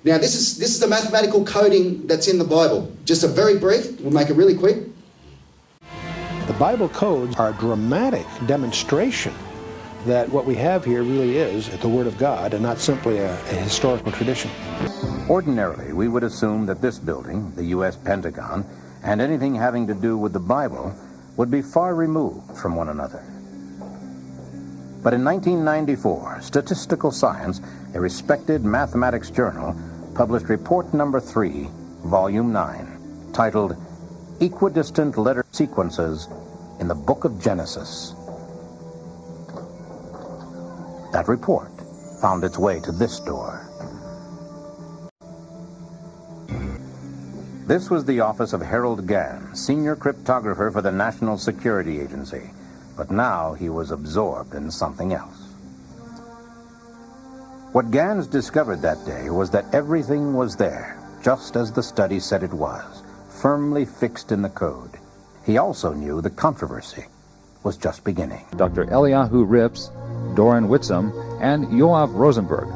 Now, this is the mathematical coding that's in the Bible. Just a very brief, we'll make it really quick. The Bible codes are a dramatic demonstration that what we have here really is the Word of God and not simply a historical tradition. Ordinarily, we would assume that this building, the U.S. Pentagon, and anything having to do with the Bible would be far removed from one another. But in 1994, Statistical Science, a respected mathematics journal, published Report Number 3, Volume 9, titled Equidistant Letter Sequences in the Book of Genesis. That report found its way to this door. This was the office of Harold Gann, senior cryptographer for the National Security Agency, but now he was absorbed in something else. What Gans discovered that day was that everything was there, just as the study said it was, firmly fixed in the code. He also knew the controversy was just beginning. Dr. Eliyahu Rips, Doran Whitsom, and Yoav Rosenberg.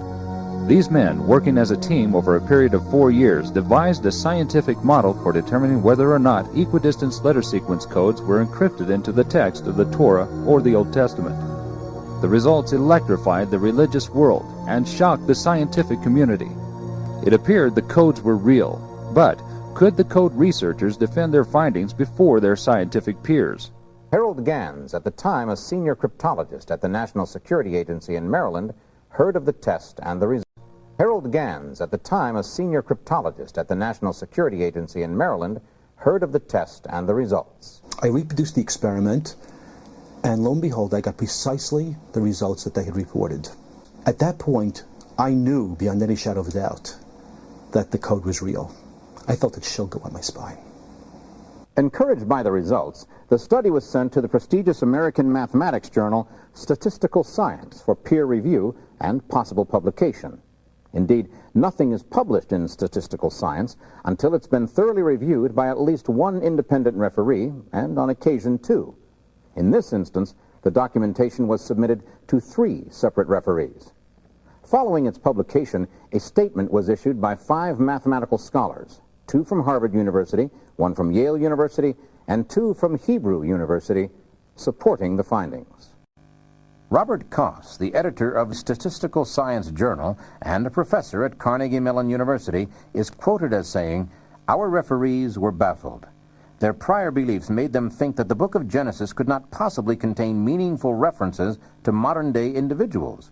These men, working as a team over a period of 4 years, devised a scientific model for determining whether or not equidistance letter sequence codes were encrypted into the text of the Torah or the Old Testament. The results electrified the religious world and shocked the scientific community. It appeared the codes were real, but could the code researchers defend their findings before their scientific peers? Harold Gans, at the time a senior cryptologist at the National Security Agency in Maryland, heard of the test and the results. Harold Gans, at the time a senior cryptologist at the National Security Agency in Maryland, heard of the test and the results. I reproduced the experiment, and lo and behold, I got precisely the results that they had reported. At that point, I knew beyond any shadow of a doubt that the code was real. I felt a chill go up my spine. Encouraged by the results, the study was sent to the prestigious American mathematics journal, Statistical Science, for peer review and possible publication. Indeed, nothing is published in Statistical Science until it's been thoroughly reviewed by at least one independent referee, and on occasion 2. In this instance, the documentation was submitted to 3 separate referees. Following its publication, a statement was issued by 5 mathematical scholars, 2 from Harvard University, 1 from Yale University, and 2 from Hebrew University, supporting the findings. Robert Koss, the editor of Statistical Science Journal and a professor at Carnegie Mellon University, is quoted as saying, "Our referees were baffled. Their prior beliefs made them think that the book of Genesis could not possibly contain meaningful references to modern-day individuals.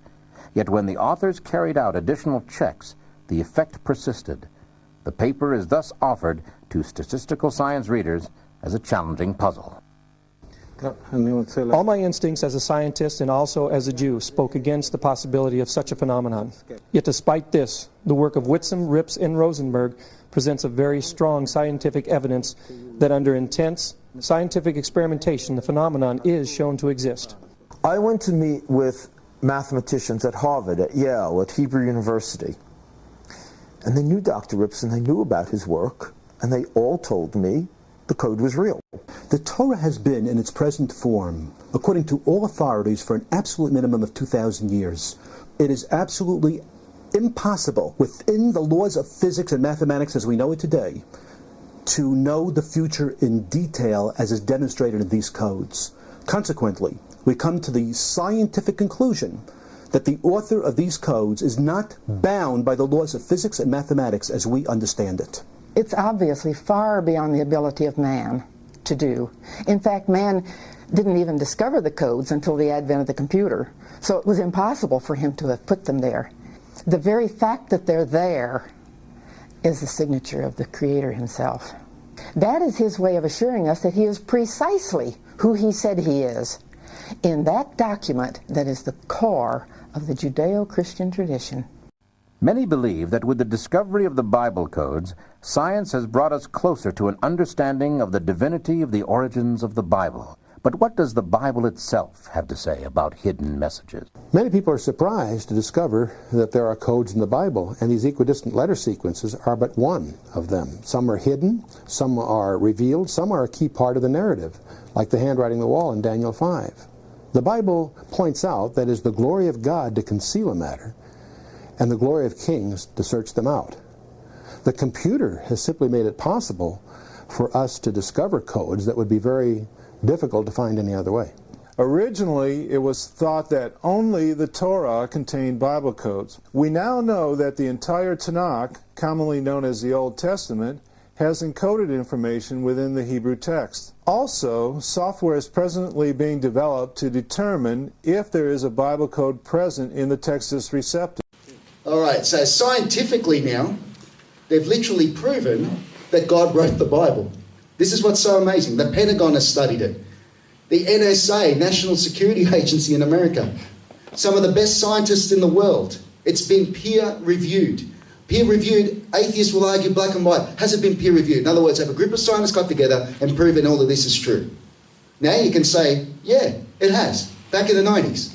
Yet when the authors carried out additional checks, the effect persisted. The paper is thus offered to statistical science readers as a challenging puzzle." All my instincts as a scientist and also as a Jew spoke against the possibility of such a phenomenon. Yet despite this, the work of Whitsom, Rips, and Rosenberg presents a very strong scientific evidence that under intense scientific experimentation, the phenomenon is shown to exist. I went to meet with mathematicians at Harvard, at Yale, at Hebrew University. And they knew Dr. Rips and they knew about his work, and they all told me the code was real. The Torah has been in its present form, according to all authorities, for an absolute minimum of 2,000 years. It is absolutely impossible, within the laws of physics and mathematics as we know it today, to know the future in detail as is demonstrated in these codes. Consequently, we come to the scientific conclusion that the author of these codes is not bound by the laws of physics and mathematics as we understand it. It's obviously far beyond the ability of man to do. In fact, man didn't even discover the codes until the advent of the computer, so it was impossible for him to have put them there. The very fact that they're there is the signature of the Creator himself. That is his way of assuring us that he is precisely who he said he is in that document that is the core of the Judeo-Christian tradition. Many believe that with the discovery of the Bible codes, science has brought us closer to an understanding of the divinity of the origins of the Bible. But what does the Bible itself have to say about hidden messages? Many people are surprised to discover that there are codes in the Bible, and these equidistant letter sequences are but one of them. Some are hidden, some are revealed, some are a key part of the narrative, like the handwriting on the wall in Daniel 5. The Bible points out that it is the glory of God to conceal a matter, and the glory of kings to search them out. The computer has simply made it possible for us to discover codes that would be very difficult to find any other way. Originally, it was thought that only the Torah contained Bible codes. We now know that the entire Tanakh, commonly known as the Old Testament, has encoded information within the Hebrew text. Also, software is presently being developed to determine if there is a Bible code present in the Textus Receptus. All right, so scientifically now, they've literally proven that God wrote the Bible. This is what's so amazing. The Pentagon has studied it. The NSA, National Security Agency in America. Some of the best scientists in the world. It's been peer-reviewed. Peer-reviewed, atheists will argue black and white. Has it been peer-reviewed? In other words, have a group of scientists got together and proven all of this is true. Now you can say, yeah, it has. Back in the 90s.